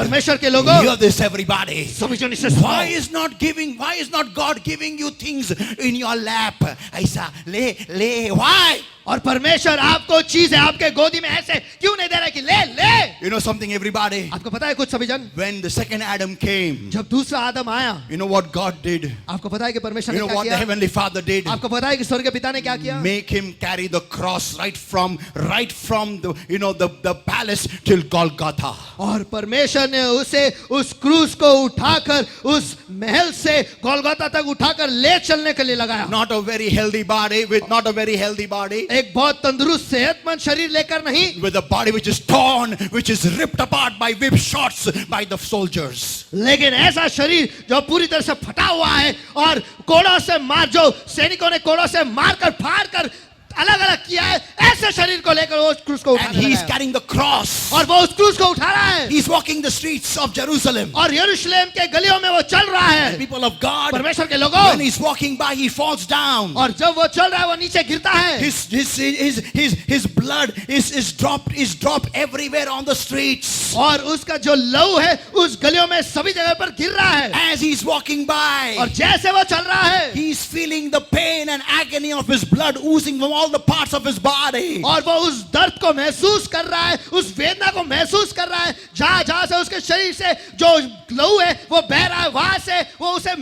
परमेश्वर के लोगों, hear this everybody. सभी जन इसे Why सुनो। is not God giving you things in your lap? ऐसा ले, why? और परमेश्वर आपको चीज है आपके गोदी में ऐसे क्यों नहीं दे रहा कि ले ले? You know something everybody? आपको पता है कुछ सभी जन, When the second Adam came, जब दूसरा आदम आया, you know what God did? आपको पता है कि परमेश्वर You ने know क्या what the किया? Heavenly Father did? आपको पता है कि स्वर्ग के पिता ने क्या किया? Make him carry the cross right from the the palace till Golgotha. और परमेश्वर ने उसे उस क्रूस को उठाकर उस महल से गोलगोथा तक उठाकर ले चलने के लिए लगाया। Not a very healthy body, not a very healthy body. एक बहुत तंदुरुस्त सेहतमंद शरीर लेकर नहीं, With a body which is torn, which is ripped apart by whip shots by the soldiers. लेकिन ऐसा शरीर जो पूरी तरह से फटा हुआ है और कोड़ों से जो सैनिकों ने कोड़ों से मारकर फाड़कर अलग अलग किया है, ऐसे शरीर को लेकर वो उस क्रूस को And he is carrying the cross. और वो उस क्रूस को उठा रहा है। He is walking the streets of Jerusalem. और यरूशलेम के गलियों में वो चल रहा है। People of God, परमेश्वर के लोगों, when he is walking by, he falls down. और जब वो चल रहा है वो नीचे गिरता है। His blood is dropped everywhere on the streets. और उसका जो लहू है उस गलियों में सभी जगह पर गिर रहा है। As he is walking by, और जैसे वो चल रहा है, he is feeling the pain and agony of his blood oozing from all the parts of his body. और वो उस दर्द को महसूस कर रहा है, उस वेदना को महसूस कर रहा है, जहां से उसके शरीर से जो लहू है वो बह रहा है, वहां से वो उसे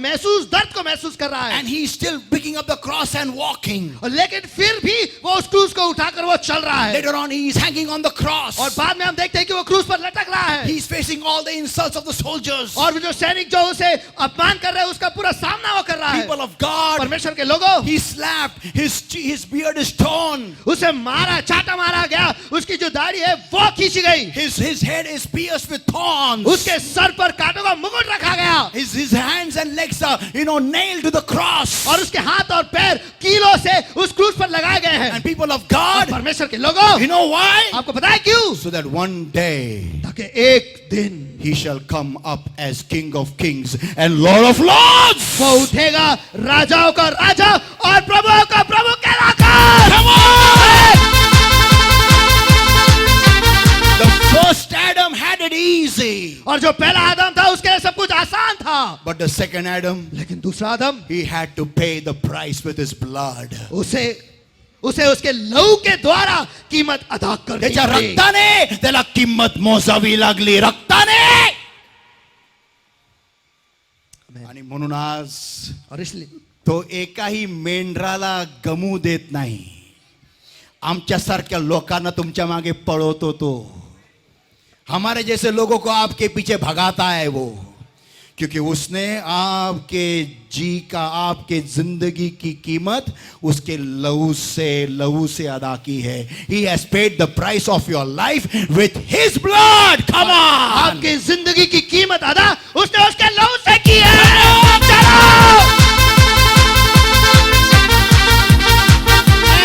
दर्द को महसूस कर रहा है। And he is still picking up the cross and walking. और लेकिन फिर भी वो उस क्रूस को उठाकर वो चल रहा है। Later on, he is hanging on the cross. और बाद में हम देखते हैं कि वो क्रूस पर लटक रहा है। He is facing all the insults of the soldiers. और जो सैनिक जो उसे अपमान कर रहे हैं उसका पूरा सामना वो कर रहा है। People of God, परमेश्वर के लोगों, he slapped, his beard is torn. उसे मारा, चाटा मारा गया, उसकी जो दाढ़ी है वो खींची गई। His head is pierced with thorns. उसके सर पर कांटों का मुकुट रखा गया। His hands and legs are nailed to the cross. और उसके हाथ और पैर कीलों से उस क्रूस पर लगाए गए हैं। And people of God, परमेश्वर के लोगों, you know why? आपको पता है क्यों? So that one day ताकि एक दिन he shall come up as King of Kings and Lord of Lords. वो उठेगा राजाओं का राजा और प्रभुओं का प्रभु कहलाकर। Come on! The first Adam had it easy. और जो पहला आदम था उसके लिए सब कुछ आसान था। But the second Adam, लेकिन दूसरा आदम, he had to pay the price with his blood. उसे उसके लहू के द्वारा कीमत अदा करनी त्याच्या पड़ी। रक्ताने त्याला किंमत मोजावी लागली, रक्ताने. आणि म्हणून आज और इसलिए तो एकाही मेंढराला गमू देत नाही. आमच्यासारख्या लोकांना तुमच्या मागे पळवतो तो. हमारे जैसे लोगों को आपके पीछे भगाता है वो, क्योंकि उसने आपके जिंदगी की कीमत उसके लहू से अदा की है. He has paid the price of your life with his blood. Come on! आपकी जिंदगी की कीमत अदा उसने उसके लहू से की है। चलो!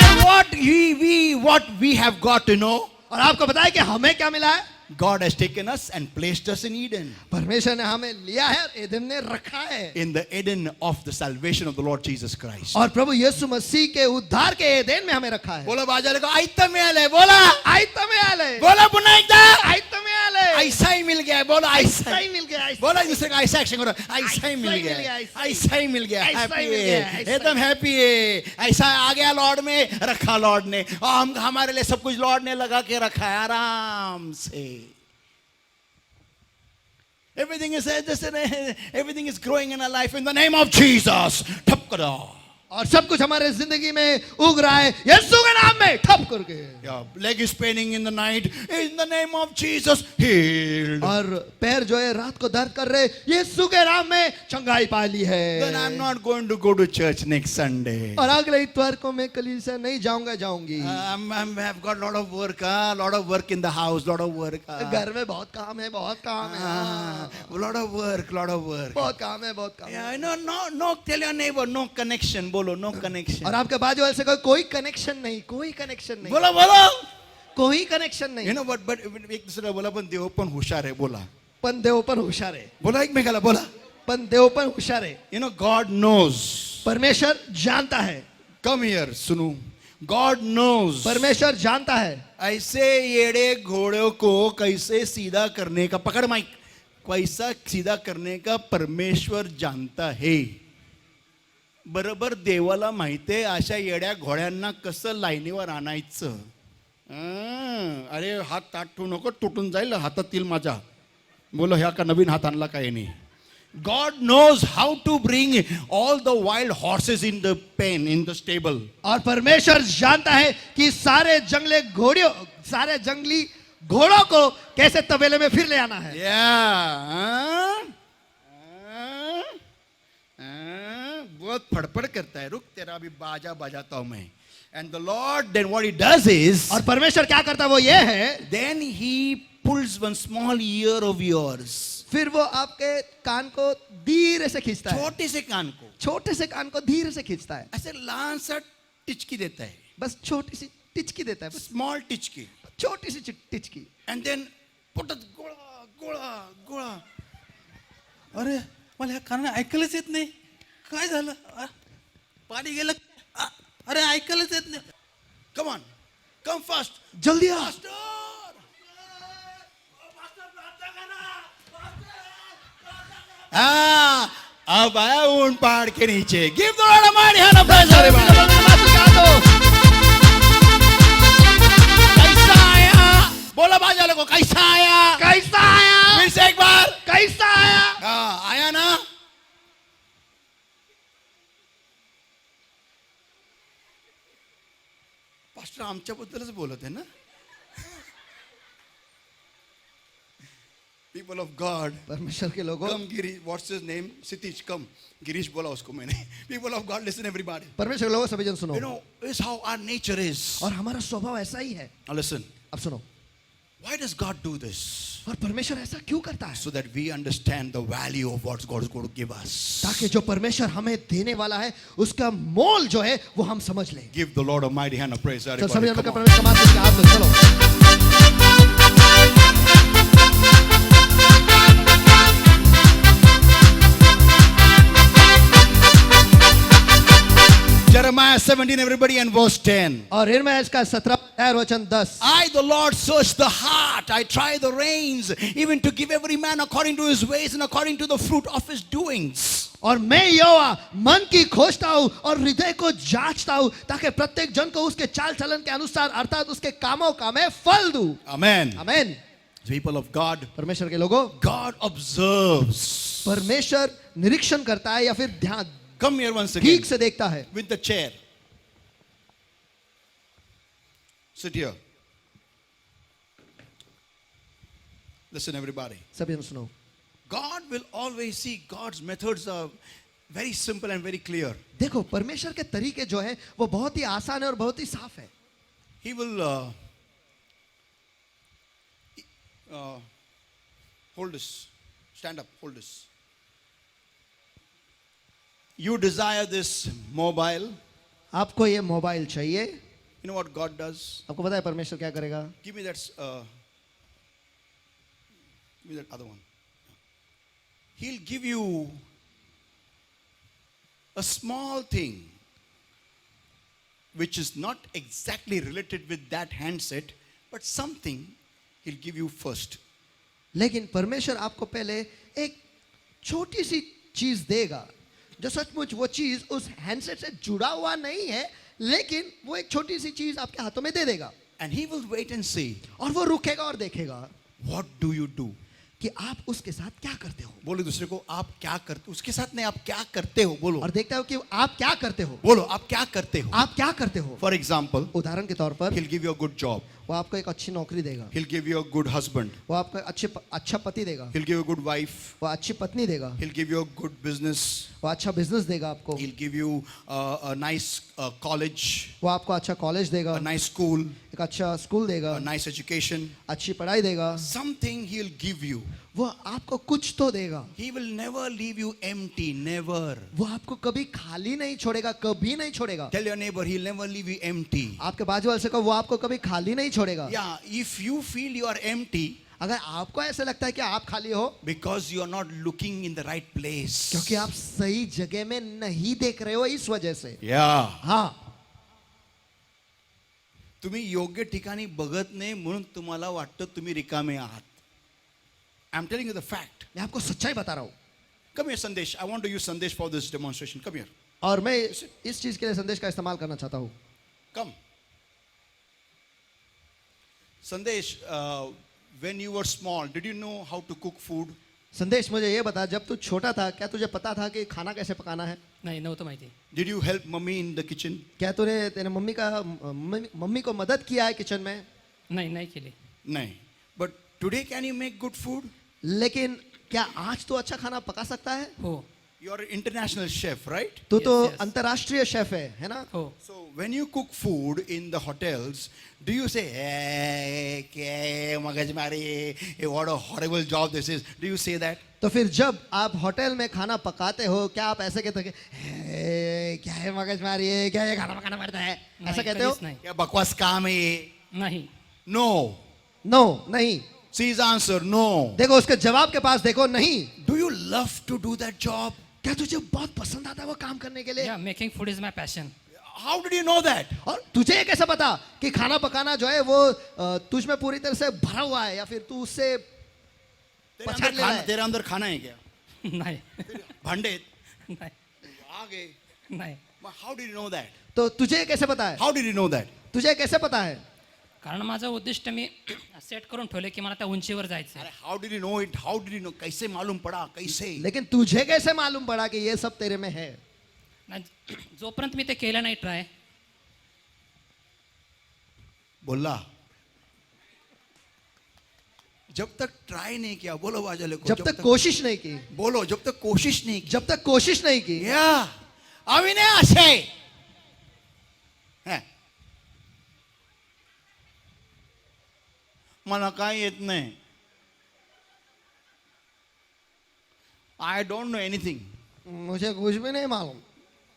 And what we have got to know, और आपको पता है कि हमें क्या मिला है? God has taken us and placed us in Eden. परमेश्वर ने हमें लिया है और एदन ने रखा है। In the Eden of the salvation of the Lord Jesus Christ. और प्रभु यीशु मसीह के उद्धार के एदेन में हमें रखा है। बोला बाजाले को आयत्ता मिळालंय, बोला आयत्ता मिळालंय, बोला पुन्हा एकदा आयत्ता मिळालंय, ऐसा ही मिल गया, बोला ऐसा ही मिल गया, बोला दूसरे का ऐसा एक्शन करो, ऐसा ही मिल गया, ऐसा ही मिल गया, हैप्पी है, एकदम हैप्पी है, ऐसा आ गया लॉर्ड में, रखा लॉर्ड ने, और हमारे लिए सब कुछ लॉर्ड ने लगा के रखा है आराम से. Everything is growing in our life in the name of Jesus. ठप करो. और सब कुछ हमारे जिंदगी में उग रहा है यीशु के नाम में, ठप करके. Your leg is paining in the night, in the name of Jesus, healed. और पैर जो है रात को दर्द कर रहे, यीशु के नाम में चंगाई पा ली है. Then I'm not going to go to church next Sunday. और अगले इतवार को मैं कलीसिया नहीं जाऊंगी. I've got lot of work in the house, lot of work. घर में बहुत काम है, बहुत काम है. Lot of work. बहुत काम है, बहुत काम है. Yeah, no, tell your neighbor, no connection. बोलो, no connection. और आपके बाजू वाले से कोई कनेक्शन नहीं, कोई कनेक्शन नहीं. बोलो. कोई कनेक्शन नहीं. You know what? But एक दूसरा बोला, पण देव पण हुशार आहे, बोला. पण देव पण हुशार आहे. बोला एकमेकाला, बोला. पण देव पण हुशार आहे. You know, God knows. परमेश्वर जानता है. Come here, सुनो. God knows. परमेश्वर जानता है. ऐसे येड़े घोड़ों को कैसे सीधा करने का. पकड़ माइक. पैसा सीधा करने का परमेश्वर जानता है. बरोबर देवाला माहिती आहे अशा येड्या घोड्यांना कसं लाईनीवर आणायचं. अरे हात ताट ठेवू नको, तुटून जाईल हातातील माझ्या. बोलो ह्या का नवीन हात आणला काय नाही. God knows how to bring all the wild horses in the pen, in the stable. और परमेश्वर जानता है कि सारे जंगली घोड़ों को कैसे तबेले में फिर ले आना है. बहुत फड़फड़ करता है. रुक तेरा अभी बाजा बजाता हूं मैं. And the Lord then what he does is, और परमेश्वर क्या करता है वो ये है, then he pulls one small ear of yours. फिर वो आपके कान को धीरे से खींचता है. छोटे से कान को, छोटे से कान को धीरे से खींचता है. ऐसे लहान सा टिचकी देता है. बस छोटी सी टिचकी देता है. बस स्मॉल टिचकी. छोटी सी टिचकी. And then पुटत गोळा गोळा गोळा. अरे मला ह्या कानाने ऐकायलाच येत नाही. काय झालं? पाणी गेलं. अरे ऐकायलाच येत नाही. Come on, come fast. जल्दी आ. Faster. अब आया ऊन पहाड़ के नीचे. Give the Lord a mighty hand of praise, everybody. कैसा आया? बोला बाजा लोगों, कैसा आया? कैसा आया? फिर से एक बार. कैसा आया? आया ना. पास्टर आमच्याबद्दलच बोलत आहे ना. People of God, परमेश्वर के लोगों, come Girish, what's his name? Sitish, come. Girish बोला उसको मैंने. People of God, listen everybody. परमेश्वर के लोगों सभी जन सुनो. You know, this is how our nature is. और हमारा स्वभाव ऐसा ही है. Now listen. अब सुनो. Why does God do this? और परमेश्वर ऐसा क्यों करता है? So that we understand the value of what God is going to give us. ताकि जो परमेश्वर हमें देने वाला है उसका मोल जो है वो हम समझ लें. Give the Lord a mighty hand of praise. तो Everybody, सभी come जनों का on. परमेश्वर का मान करके हाथ दो. चलो. Jeremiah 17, everybody, and verse 10. और इनमें इसका 17 वचन 10. I, the Lord, search the heart. I try the reins, even to give every man according to his ways and according to the fruit of his doings. और मैं यहोवा मन की खोजता हूँ और हृदय को जांचता हूँ ताकि प्रत्येक जन को उसके चाल चलन के अनुसार अर्थात उसके कामों का मैं फल दूं. Amen. आमीन. People of God, परमेश्वर के लोगों, God observes. परमेश्वर निरीक्षण करता है या फिर ध्यान Come here once again ठीक से देखता है. with the chair. Sit here. Listen, everybody. सभी जन सुनो. God will always see. God's methods are very simple and very clear. देखो परमेश्वर के तरीके जो है वो बहुत ही आसान है और बहुत ही साफ है. He will hold this. Stand up. Hold this. You desire this mobile. आपको ये मोबाइल चाहिए. You know what God does? आपको पता है परमेश्वर क्या करेगा? Give me that other one. He'll give you a small thing which is not exactly related with that handset, but something he'll give you first. लेकिन परमेश्वर आपको पहले एक छोटी सी चीज देगा जो सचमुच वो चीज उस हैंडसेट से जुड़ा हुआ नहीं है, लेकिन वो एक छोटी सी चीज आपके हाथों में दे देगा. And he will wait and see. और वो रुकेगा और देखेगा What do you do? कि आप उसके साथ क्या करते हो. बोलो दूसरे को, आप क्या करते हो? उसके साथ नहीं, आप क्या करते हो? बोलो. और देखता हो कि आप क्या करते हो. बोलो, आप क्या करते हो? आप क्या करते हो. For example, उदाहरण के तौर पर he'll give you a good job. वो आपको एक अच्छी नौकरी देगा. He'll give you a good husband. वो आपको अच्छा पति देगा. He'll give you a good wife. वो अच्छी पत्नी देगा. He'll give you a good business. वो अच्छा बिजनेस देगा आपको. He'll give you a nice college, वो आपको अच्छा कॉलेज देगा. a nice school, एक अच्छा स्कूल देगा. a nice education. अच्छी पढ़ाई देगा. Something he'll give you. वो आपको कुछ तो देगा. He will never leave you empty, never. वो आपको कभी खाली नहीं छोड़ेगा, कभी नहीं छोड़ेगा. Tell your neighbor, he'll never leave you empty. आपके बाजू वाले से कहो वो आपको कभी खाली नहीं छोड़ेगा. Yeah, if you feel you are empty, अगर आपको ऐसा लगता है कि आप खाली हो because you are not looking in the right place. क्योंकि आप सही जगह में नहीं देख रहे हो, इस वजह से. Yeah. हाँ, तुम्ही योग्य ठिकाणी बघत नाही म्हणून तुम्हाला वाटतं तुम्ही रिकामे आहात. I'm telling you the fact. मैं आपको सच्चाई बता रहा हूँ। Come here, Sandesh. I want to use Sandesh for this demonstration. Come here. और मैं इस चीज के लिए संदेश का इस्तेमाल करना चाहता हूँ। Come. Sandesh, when you were small, did you know how to cook food? संदेश मुझे ये बता, जब तू छोटा था क्या तुझे पता था कि खाना कैसे पकाना है? नाही नव्हतं माहिती. Did you help mommy in the kitchen? क्या तूने तेरे मम्मी को मदद किया है किचन में? नाही केली. No. But today, can you make good food? लेकिन क्या आज तू अच्छा खाना पका सकता है? हो You're an international chef, right? तू तो Yes, yes. अंतर्राष्ट्रीय शेफ है ना? हो. So when you cook food in the hotels, do you say, "Hey, ke magajmari, what a horrible job this is"? Do you say that? तो फिर जब आप होटल में खाना पकाते हो क्या आप ऐसे कहते हो कि "हे, क्या है मगजमारी है, क्या ये खाना पकाना पड़ता है", ऐसा नाही, कहते हो? कधीच नाही. क्या बकवास काम है ये? नाही. No. नो, नहीं। See his answer, no. देखो उसके जवाब के पास देखो, नहीं। Do you love to do that job? क्या तुझे बहुत पसंद आता है वो काम करने के लिए? या making food is my passion. How did you know that? और तुझे ये कैसे पता कि खाना पकाना जो है वो तुझ में पूरी तरह से भरा हुआ है या फिर तू उससे पछाड़ ले रहा है? तेरे अंदर खाना है क्या? नाही. भांडे नाही. आगे. नाही. How did you know that? तो तुझे ये कैसे पता है? How did you know that? तुझे कैसे पता है? कारण माझं उद्दिष्ट मी सेट करून ठेवले की मला त्या उंचीवर जायचं आहे. अरे how did you know it? How did you know? कैसे मालूम पड़ा? कैसे? लेकिन तुझे कैसे मालूम पड़ा कि ये सब तेरे में है? नाही, जोपर्यंत मी ते केलं नाही ट्राय बोला जब तक ट्राई नहीं किया, बोलो बाजले को, जब तक कोशिश नहीं की, बोलो जब तक कोशिश नहीं की, जब तक कोशिश नहीं की, या अविनाश है मला काय येत नाही. I don't know anything. मुझे कुछ भी नहीं मालूम,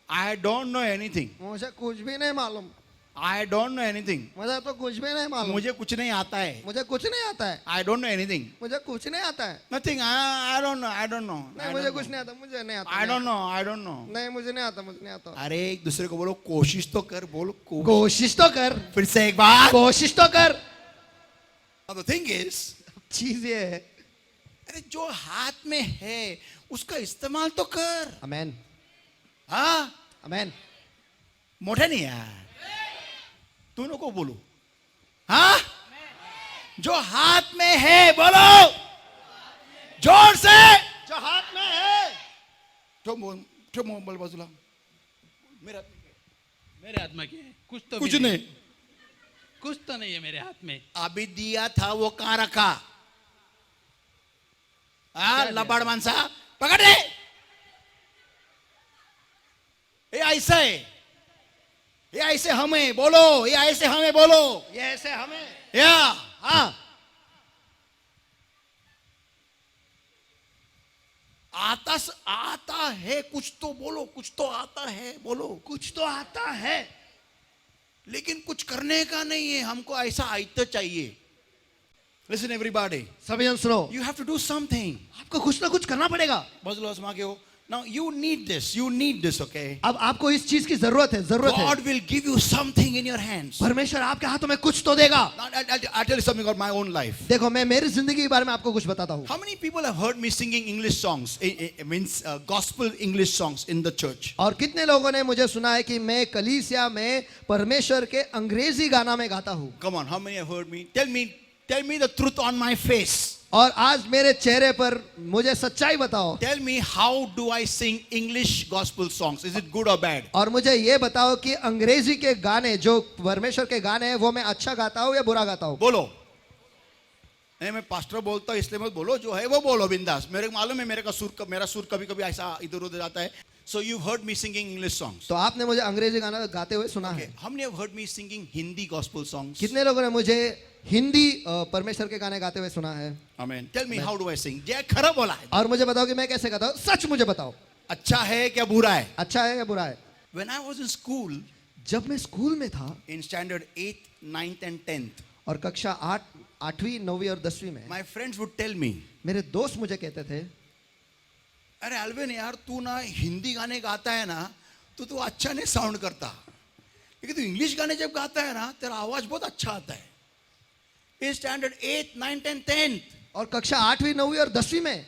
I don't know anything. मुझे कुछ भी नहीं मालूम, I don't know anything. मुझे तो कुछ भी नहीं मालूम, मुझे कुछ नहीं आता है. मुझे कुछ नहीं आता है, I don't know anything. मुझे कुछ नहीं आता है, Nothing. I don't know. I don't know. नहीं I मुझे don't कुछ know. नहीं आता, मुझे नहीं आता, I don't know. I don't know. नहीं मुझे नहीं आता, मुझे नहीं आता। अरे एक दूसरे को बोलो कोशिश तो कर, बोलो कोशिश. कोशिश तो कर, फिर से एक बार. कोशिश तो कर। Now the thing is, चीज ये है, अरे जो हाथ में है उसका इस्तेमाल तो कर. अमेन, हाँ अमेन। मोठे नहीं यार, तू नको बोलो. हाँ जो हाथ में है बोलो जोर से. जो हाथ में है, ठो मोबाइल बाजूला. मेरा मेरे हाथ में क्या है? कुछ तो कुछ भी नहीं. कुछ तो नहीं है मेरे हाथ में. अभी दिया था वो कहां रखा? हाँ लबाड़ मानसा पकड़ दे. ये ऐसा है, ये ऐसे हमें बोलो, ये ऐसे हमें बोलो. ये ऐसे हमें, या हाँ आता है कुछ तो बोलो, कुछ तो आता है बोलो. कुछ तो आता है, लेकिन कुछ करने का नहीं है, हमको ऐसा आयत चाहिए. Listen everybody, सभी जन सुनो, you have to do something. आपको कुछ ना कुछ करना पड़ेगा. बाजूला मागे हो. Now you need this, okay? अब आपको इस चीज की जरूरत है, जरूरत है. God will give you something in your hands. परमेश्वर आपके हाथों में कुछ तो देगा. Now, I'll tell you something about my own life. देखो मैं मेरी जिंदगी के बारे में आपको कुछ बताता हूँ. How many people have heard me singing English songs? Means gospel English songs in the church. और कितने लोगों ने मुझे सुना है कि मैं कलीसिया में परमेश्वर के अंग्रेजी गाना में गाता हूँ. Come on, how many have heard me? Tell me the truth on my face. और आज मेरे चेहरे पर मुझे सच्चाई बताओ. Tell me how do I sing English gospel songs? Is it good or bad? और मुझे ये बताओ कि अंग्रेजी के गाने जो परमेश्वर के गाने हैं वो मैं अच्छा गाता हूँ या बुरा गाता हूँ. बोलो. नहीं मैं पास्टर बोलता हूँ इसलिए मत बोलो, जो है वो बोलो बिंदास. मेरे को मालूम है मेरा सुर कभी कभी ऐसा इधर उधर जाता है. So you've heard me singing English songs. तो आपने मुझे अंग्रेजी गाना गाते हुए सुना है. How many have heard me singing Hindi gospel songs? कितने लोगों ने मुझे हिंदी परमेश्वर के गाने गाते हुए सुना है. Amen. Tell me how do I sing? जय खरा बोला है. और मुझे बताओ कि मैं कैसे गाता हूँ. सच मुझे बताओ, अच्छा है क्या बुरा है? अच्छा है या बुरा है. When I was in school, जब मैं स्कूल में था in standard 8th, 9th and 10th, और कक्षा 8वीं 9वीं और 10वीं में my friends would tell me, मेरे दोस्त मुझे कहते थे, अरे अल्विन यार तू ना हिंदी गाने गाता है ना तो तू अच्छा नहीं साउंड करता, लेकिन तू इंग्लिश गाने जब गाता है ना तेरा आवाज बहुत अच्छा आता है. In standard 8th, 9th and 10th, और कक्षा 8वीं 9वीं और 10वीं में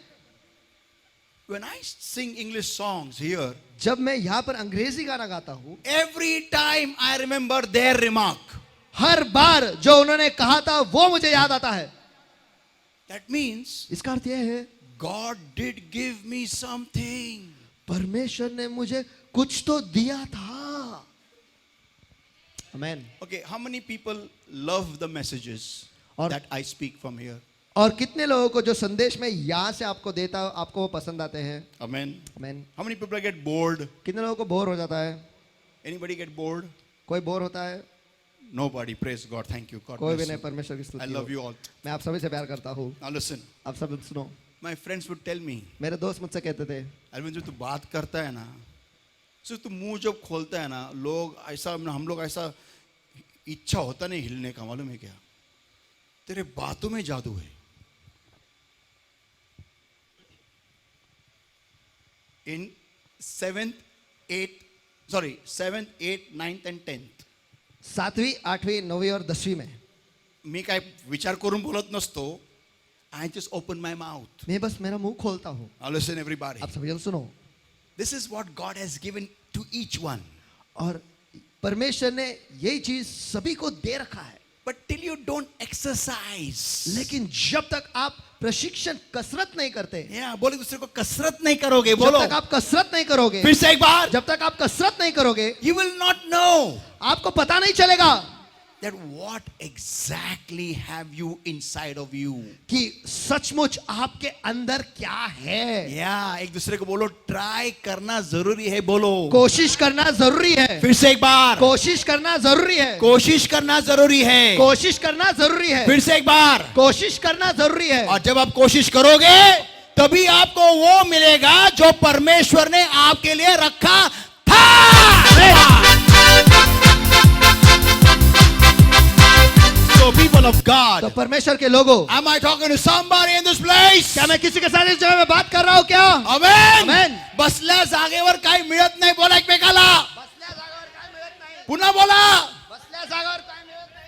when I sing English songs here, जब मैं यहाँ पर अंग्रेजी गाना गाता हूँ, every time I remember their remark. हर बार जो उन्होंने कहा था वो मुझे याद आता है. That means इसका अर्थ यह है God did give me something. परमेश्वर ने मुझे कुछ तो दिया था. Amen. Okay, how many people love the messages और- that I speak from here? और कितने लोगों को जो संदेश मैं यहाँ से आपको देता हूँ आपको वो पसंद आते हैं? Amen. Amen. How many people get bored? कितने लोगों को बोर हो जाता है? Anybody get bored? कोई बोर होता है? Nobody. Praise God. Thank you. God कोई भी bless नहीं. you. परमेश्वर की I स्तुति love हो. you all. मैं आप सभी से प्यार करता हूँ. Now listen. आप सब सुनो. My friends would tell me, मेरे दोस्त मुझसे कहते थे, अरविंद जो तू बात करता है ना, सिर्फ तू मुंह जब खोलता है ना, लोग ऐसा हम लोग ऐसा इच्छा होता नहीं हिलने का, मालूम है क्या? तेरे बातों में जादू है. In 7th, 8th, 9th and 10th. 7वीं 8वीं 9वीं और 10वीं में मी काय विचार करून बोलत नसतो. I just open my mouth. मैं बस मेरा मुंह खोलता हूँ. Now listen everybody. आप सभी जन सुनो. This is what God has given to each one. और परमेश्वर ने यही चीज सभी को दे रखा है. But till you don't exercise. लेकिन जब तक आप प्रशिक्षण कसरत नहीं करते, Yeah, बोले दूसरे को कसरत नहीं करोगे, जब बोलो. तक आप कसरत नहीं करोगे, फिर से एक बार. जब तक आप कसरत नहीं करोगे, You will not know आपको पता नहीं चलेगा that what exactly have you inside of you. कि सचमुच आपके अंदर क्या है. Yeah, एक दूसरे को बोलो ट्राई करना जरूरी है, बोलो. कोशिश करना जरूरी है. फिर से एक बार. कोशिश करना जरूरी है. कोशिश करना जरूरी है. कोशिश करना जरूरी है. फिर से एक बार. कोशिश करना जरूरी है. और जब आप कोशिश करोगे तभी आपको वो मिलेगा जो परमेश्वर ने आपके लिए रखा था. So people of तो God, परमेश्वर के लोगों, am I talking to somebody in this place? क्या मैं किसी के साथ इस जगह में बात कर रहा हूँ क्या? Amen. Amen. बसल्या जागेवर काही मिळत नाही, बोला एकमेकाला. पुन्हा बोला.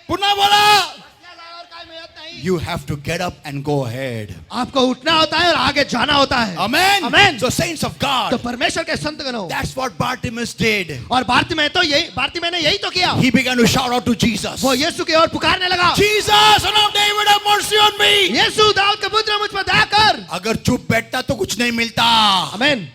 पुन्हा बोला. You have to get up and go ahead. आपको उठना होता है और आगे जाना होता है. Amen. Amen. So saints of तो God, परमेश्वर के संत गणों, that's what Bartimaeus did. और भारती ने यही तो किया. He began to shout out to Jesus. वो यीशु की ओर पुकारने लगा, Jesus, son of David, have mercy on me. यीशु दाऊद के पुत्र मुझ पर दया कर. अगर चुप बैठता तो कुछ नहीं मिलता. आमेन.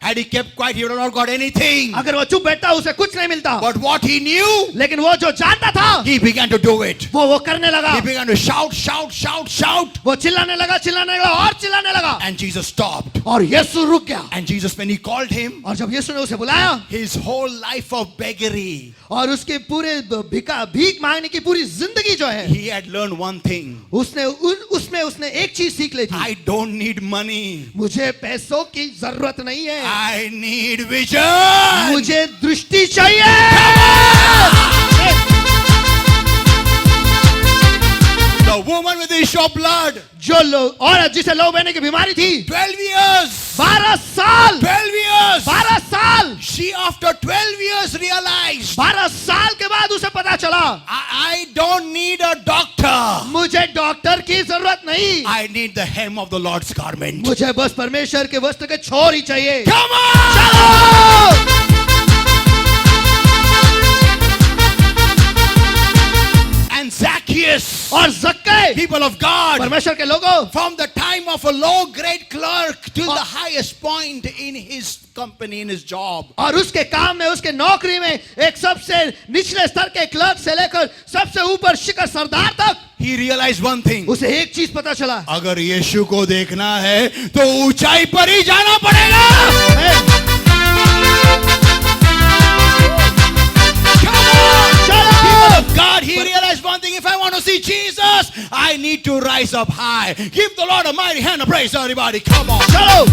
Had he kept quiet, he would have not got anything. अगर वो चुप बैठता उसे कुछ नहीं मिलता. But what he knew, लेकिन वो जो जानता था, he began to do it. वो करने लगा. He began to shout, shout, shout, shout. वो चिल्लाने लगा और चिल्लाने लगा. And Jesus stopped. और यीशु रुक गया. And Jesus, when he called him, और जब यीशु ने उसे बुलाया, his whole life of beggary, और उसके पूरे भीख मांगने की पूरी जिंदगी जो है, he had learned one thing. उसमें उसने एक चीज सीख ली थी. I don't need money. मुझे पैसों की जरूरत नहीं है. I need vision. मुझे दृष्टि चाहिए. The woman with the issue of blood, जो औरत जिसे लहू बहने की बीमारी थी, 12 years. 12 साल 12 years. 12 साल She after 12 years realized, 12 साल के बाद उसे पता चला, I don't need a doctor. मुझे डॉक्टर की जरूरत नहीं. I need the hem of the Lord's garment. मुझे बस परमेश्वर के वस्त्र के छोर ही चाहिए. Come on! चलो. And Zacchaeus, और जक्के, people of God, परमेश्वर के लोगों, from the time of a low grade clerk till the highest point in his company, in his job, और उसके काम में, उसके नौकरी में, एक सबसे निचले स्तर के क्लर्क से लेकर सबसे ऊपर शिखर सरदार तक, he realized one thing. उसे एक चीज पता चला, अगर यीशु को देखना है तो ऊंचाई पर ही जाना पड़ेगा. God, he realized one thing. If I want to see Jesus, I need to rise up high. Give the Lord a mighty hand of praise, everybody. Come on. चलो.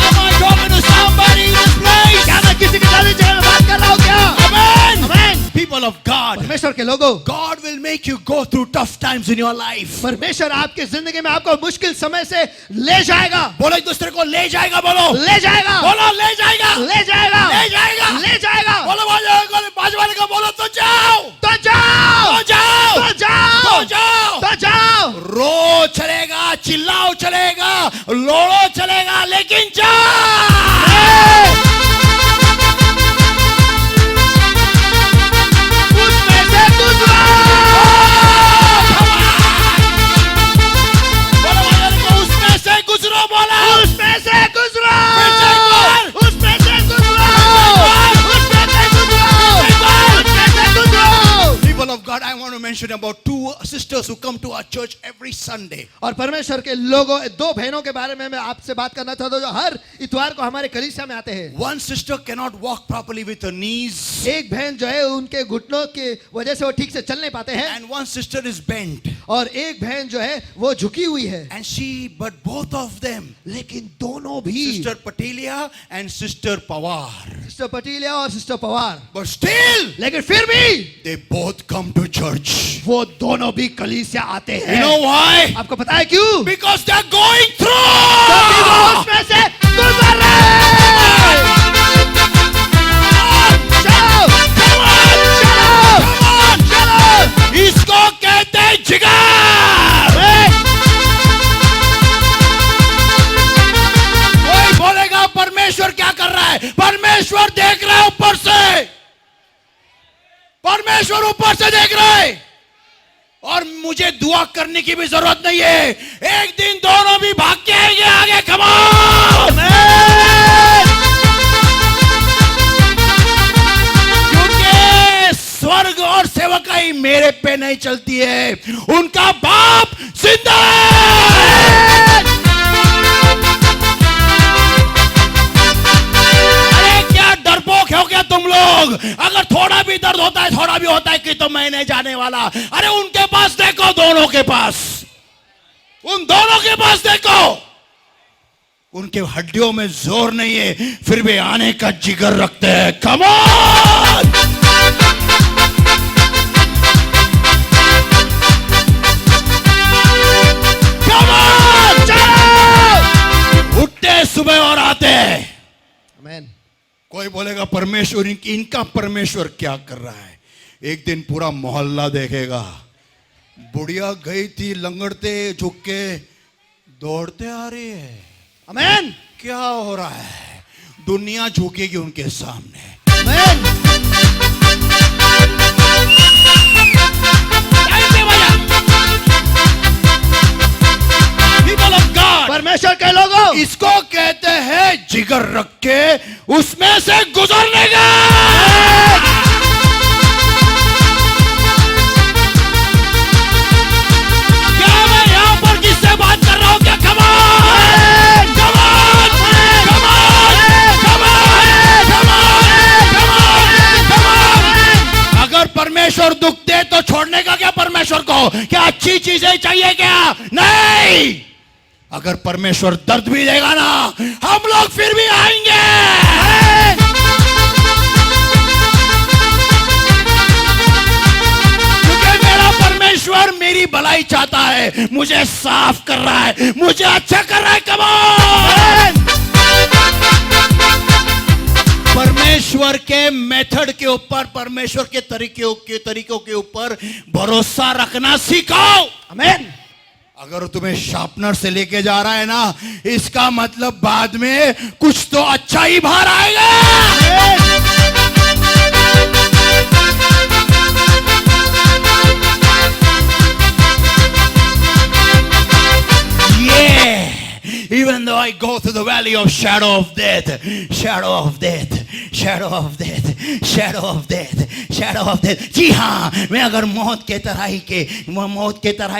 Am I talking to somebody in this place? क्या मैं किसी के साथ इस जगह में बात कर रहा हूँ क्या? Amen. Amen. People of God, परमेश्वर के लोगों, God will make you go through tough times in your life. परमेश्वर आपकी जिंदगी में आपको मुश्किल समय से ले जाएगा. बोलो एक दूसरे को ले जाएगा, बोलो. ले जाएगा. बोलो ले जाएगा. ले जाएगा. ले जाएगा. ले जाएगा. बोलो बाजू वाले को बोलो तो जाओ. तो जाओ. तो जाओ. तो जाओ. तो जाओ. तो जाओ. रो चलेगा, चिल्लाओ चलेगा, लोड़ो चलेगा, लेकिन जा उसमें से गुजरो। उसमें से गुजरो, बोला उसमें से गुजरो। फिर से एक बार। उसमें से गुजरो। उसमें से गुजरो। उसमें से गुजरो। People of God, I want to mention about two sisters who come to our church every Sunday. और परमेश्वर के लोगों, दो बहनों के बारे में मैं आपसे बात करना चाहता हूं जो हर इतवार को हमारे कलीसिया में आते हैं। One sister cannot walk properly with her knees, एक बहन जो है उनके घुटनों की वजह से वो ठीक से चल नहीं पाते हैं, and one sister is bent. और एक बहन जो है वो झुकी हुई है। But both of them, लेकिन दोनों भी, Sister Patelia and Sister Pawar, sister Patelia और सिस्टर पवार, but still लेकिन फिर भी they both come to church. वो दोनों भी कलीसिया आते You हैं। know why? आपको पता है क्यों? Because they're going क्योंकि वो through. उसमें से गुजर रहे हैं। चलो, चलो, चलो। इसको कहते हैं जिगर। कोई बोलेगा परमेश्वर क्या कर रहा है? परमेश्वर देख रहा है ऊपर से, परमेश्वर ऊपर से देख रहा है, और मुझे दुआ करने की भी जरूरत नहीं है। एक दिन दोनों भी भाग के आएंगे आगे। कम ऑन, क्योंकि स्वर्ग और सेवकाई मेरे पे नहीं चलती है, उनका बाप जिंदा है। अरे क्या डरपोक हो क्या तुम लोग? अगर थोड़ा भी दर्द होता है, थोड़ा भी होता है कि तो मैं नहीं जाने वाला। अरे उनके पास देखो, दोनों के पास, उन दोनों के पास देखो, उनके हड्डियों में जोर नहीं है, फिर भी आने का जिगर रखते हैं। कम ऑन, कम ऑन, चलो। उठते सुबह और आते हैं। आमीन। कोई बोलेगा परमेश्वर, इनका परमेश्वर क्या कर रहा है? एक दिन पूरा मोहल्ला देखेगा, बुढ़िया गई थी लंगड़ते झुक के, दौड़ते आ रही है। आमीन। क्या हो रहा है? दुनिया झुकेगी उनके सामने। People of God, परमेश्वर के लोगों, इसको कहते हैं जिगर रख के उसमें से गुजरने का। क्या मैं यहां पर किससे बात कर रहा हूं? क्या? Come on! Come on! Come on! Come on! Come on! Come on! Come on! अगर परमेश्वर दुख दे तो छोड़ने का क्या परमेश्वर को? क्या अच्छी चीजें चाहिए क्या? नहीं। अगर परमेश्वर दर्द भी देगा ना, हम लोग फिर भी आएंगे। क्योंकि मेरा परमेश्वर मेरी भलाई चाहता है, मुझे साफ कर रहा है, मुझे अच्छा कर रहा है। कम ऑन, परमेश्वर के मेथड के ऊपर, परमेश्वर के तरीकों के ऊपर भरोसा रखना सीखो। आमीन। अगर तुम्हें शार्पनर से लेके जा रहा है ना, इसका मतलब बाद में कुछ तो अच्छा ही बाहर आएगा। Even though I go through the valley of shadow of death, shadow of death, shadow of death, shadow of death, shadow of death. जी हाँ, मैं अगर मौत के तराई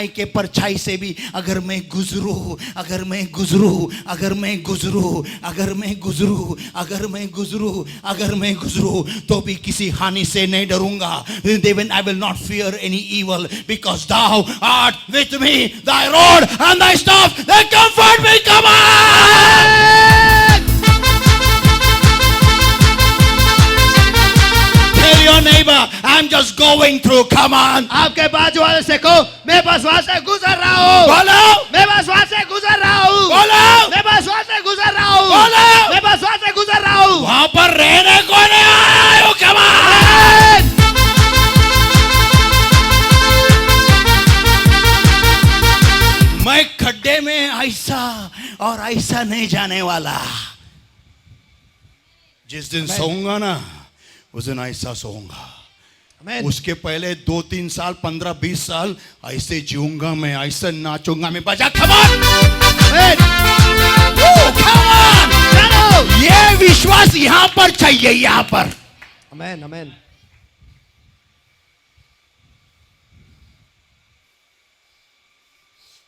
के परछाई से भी अगर मैं गुजरूं, अगर मैं गुजरूं, अगर मैं गुजरूं, अगर मैं गुजरूं, अगर मैं गुजरूं, अगर मैं गुजरूं, तो भी किसी हानि से नहीं डरूंगा। Then I will not fear any evil, because thou art with me, thy rod and thy staff, they comfort me. Come on! Tell your neighbor, I'm just going through. Come on. आपके बाजू वाले से कहो, मैं बस वहां से गुजर रहा हूँ। बोलो, मैं बस वहां से गुजर रहा हूँ। बोलो, मैं बस वहां से गुजर रहा हूँ। बोलो, मैं बस वहां से गुजर रहा हूँ। वहां पर रहने को नहीं आया हूं। Come on. ऐसा नहीं जाने वाला। जिस दिन सोऊंगा ना उस दिन ऐसा सोऊंगा। आमेन। उसके पहले 2-3 साल 15-20 साल ऐसे जीऊंगा मैं, ऐसे नाचूंगा मैं। बजा खबर आमेन। चलो। ये विश्वास यहां पर चाहिए, यहां पर। आमेन आमेन।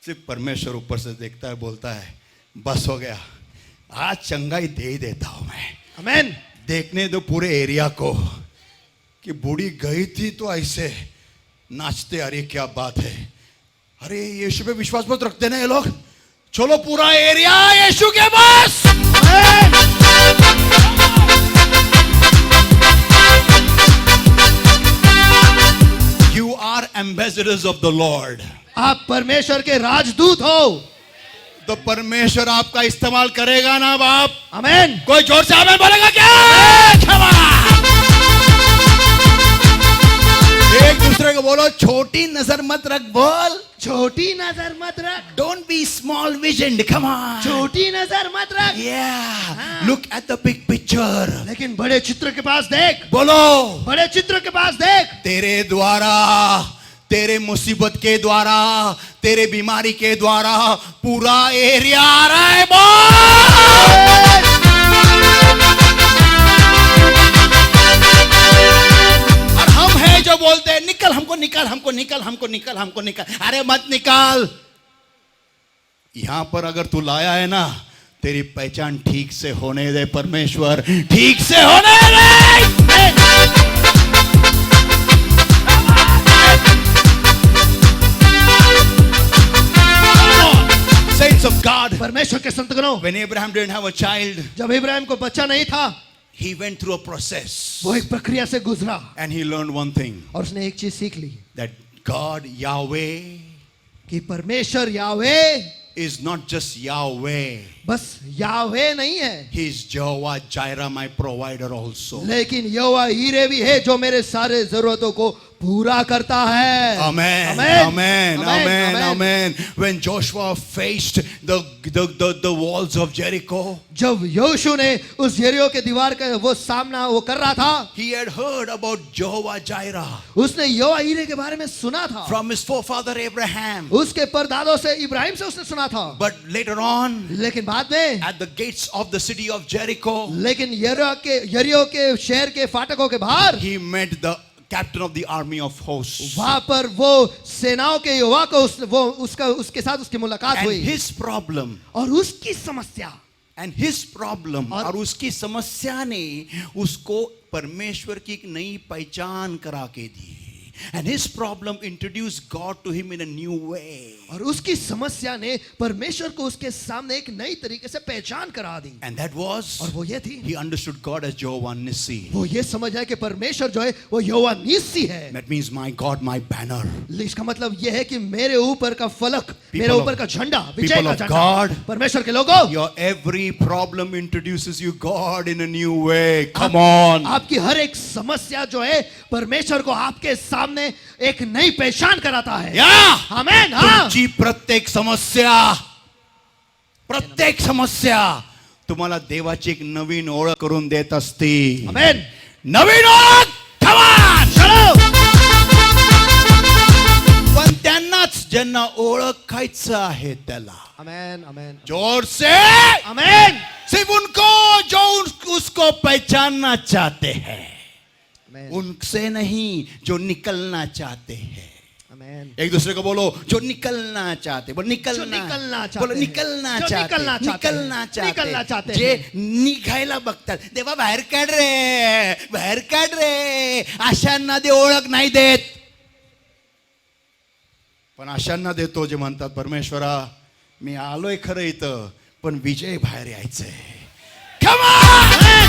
सिर्फ परमेश्वर ऊपर से देखता है, बोलता है बस हो गया, आज चंगाई दे ही देता हूं मैं। आमेन। देखने दो पूरे एरिया को कि बूढ़ी गई थी तो ऐसे नाचते। अरे क्या बात है, अरे यीशु पे विश्वास मत रखते ना ये लोग। चलो पूरा एरिया यीशु के पास। You are ambassadors of the lord. आप परमेश्वर के राजदूत हो। तो परमेश्वर आपका इस्तेमाल करेगा ना बाप। आमेन। कोई जोर से आमेन बोलेगा क्या? एक दूसरे को बोलो, छोटी नजर मत रख। बोल, छोटी नजर मत रख। Don't be small vision. Come on, छोटी नजर मत रख। Look at the big picture. लेकिन बड़े चित्र के पास देख। बोलो, बड़े चित्र के पास देख। तेरे द्वारा, तेरे मुसीबत के द्वारा, तेरे बीमारी के द्वारा पूरा एरिया आ रहा है। बोल, और हम हैं जो बोलते हैं निकल, हमको निकल, हमको निकल, हमको निकल, हमको निकल। अरे मत निकाल। यहां पर अगर तू लाया है ना, तेरी पहचान ठीक से होने दे। परमेश्वर ठीक से होने दे। Saints of God, परमेश्वर के संतगणों, when Abraham didn't have a child, जब इब्राहिम को बच्चा नहीं था, he went through a process वो एक प्रक्रिया से गुजरा and he learned one thing, और उसने एक चीज सीख ली that God, Yahweh, कि परमेश्वर यावे is not just Yahweh, बस यावे नहीं है, he is Jehovah Jireh, my provider also. लेकिन यहोवा हीरे भी है जो मेरे सारे जरूरतों को पूरा करता है। Amen. Amen. Amen. Amen. Amen. Amen. When Joshua faced the walls of Jericho, जब योशु ने उस यरीहो के दीवार का वो सामना वो कर रहा था, he had heard about Jehovah Jireh उसने यहोवा हीरे के बारे में सुना था, from his forefather Abraham. उसके परदादों से इब्राहिम से उसने सुना था। But later on, लेकिन बाद में at the gates of the city of Jericho, लेकिन यरीहो के शहर के फाटकों के बाहर he met the captain of the army of hosts. वहां पर वो सेनाओं के युवा को उसके साथ उसकी मुलाकात And हुई his problem, और उसकी समस्या और उसकी समस्या ने उसको परमेश्वर की एक नई पहचान करा के दी। And his problem introduced God to him in a new way. और उसकी समस्या ने परमेश्वर को उसके सामने एक नई तरीके से पहचान करा दी। And that was, और वो ये थी, he understood God as Jehovah Nissi. वो ये समझ आया कि परमेश्वर जो है वो यहोवा निस्सी है। That means my God, my banner. इसका मतलब ये है कि मेरे ऊपर का फलक, मेरे People ऊपर of- का झंडा, people विजय का of झंडा। God, परमेश्वर के लोगों, Your every problem introduces you God in a new way. Come on. आपकी हर एक समस्या जो है परमेश्वर को आपके सामने एक नई पहचान कराता है। Yeah. आमेन। हाँ, तुमची प्रत्येक समस्या तुम्हाला देवाची एक नवीन ओळख करून देत असते। आमेन। नवीन ओळख। Come on. चलो, पण त्यांनाच ज्यांना ओळखायचं आहे त्याला। आमेन आमेन जोर से। आमेन सिर्फ उनको जो उसको पहचानना चाहते हैं, आमेन उनसे नहीं जो निकलना चाहते हैं। आमेन। एक दूसरे को बोलो, जो निकलना चाहते, बोलो निकलना, जो निकलना चाहते बोलो हैं। निकलना जो चाहते, निकलना चाहते हैं। निकलना चाहते जे हैं। निघायला बघतात, देवा बाहेर काढ रे, बाहेर काढ रे, अशांना दे ओळख नाही देत, पण अशांना देतो जे म्हणतात परमेश्वरा मी आलोय खरं इथं, पण विजय बाहेर यायचंय। Come on!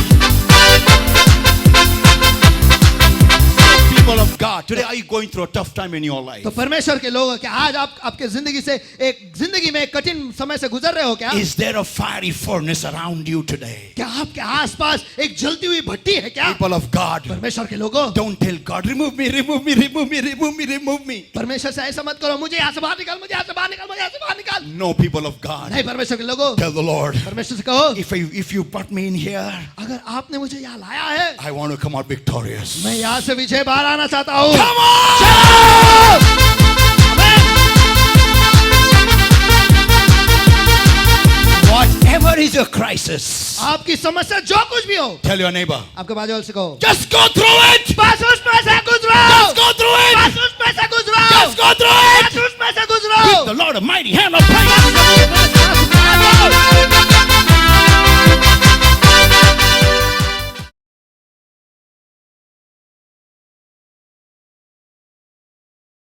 People of God, today are you going through a tough time in your life? तो परमेश्वर के लोग क्या आज आप आपके जिंदगी से एक जिंदगी में एक कठिन समय से गुजर रहे हो क्या? Is there a fiery furnace around you today? क्या आपके आसपास एक जलती हुई भट्टी है क्या? People of God, परमेश्वर के लोगों, don't tell God, remove me, remove me, remove me, remove me, remove me. परमेश्वर से ऐसा मत करो, मुझे यहाँ से बाहर निकाल, मुझे यहाँ से बाहर निकाल, मुझे यहाँ से बाहर निकाल। No, people of God, नहीं, परमेश्वर के लोगों, tell the Lord, परमेश्वर से कहो, if you put me in here, अगर आपने मुझे यहाँ लाया है, I want to come out victorious. मैं यहाँ से विजय बाहर आना चाहता हूँ। Come on! Whatever is your crisis, आपकी समस्या जो कुछ भी हो, tell your neighbor, आपके बाजू वाले से कहो, just go through it. बस उसमें से गुजरो, Just go through it. बस उसमें से गुजरो, Just go through it. बस उसमें से गुजरो। Give the Lord a mighty hand of praise.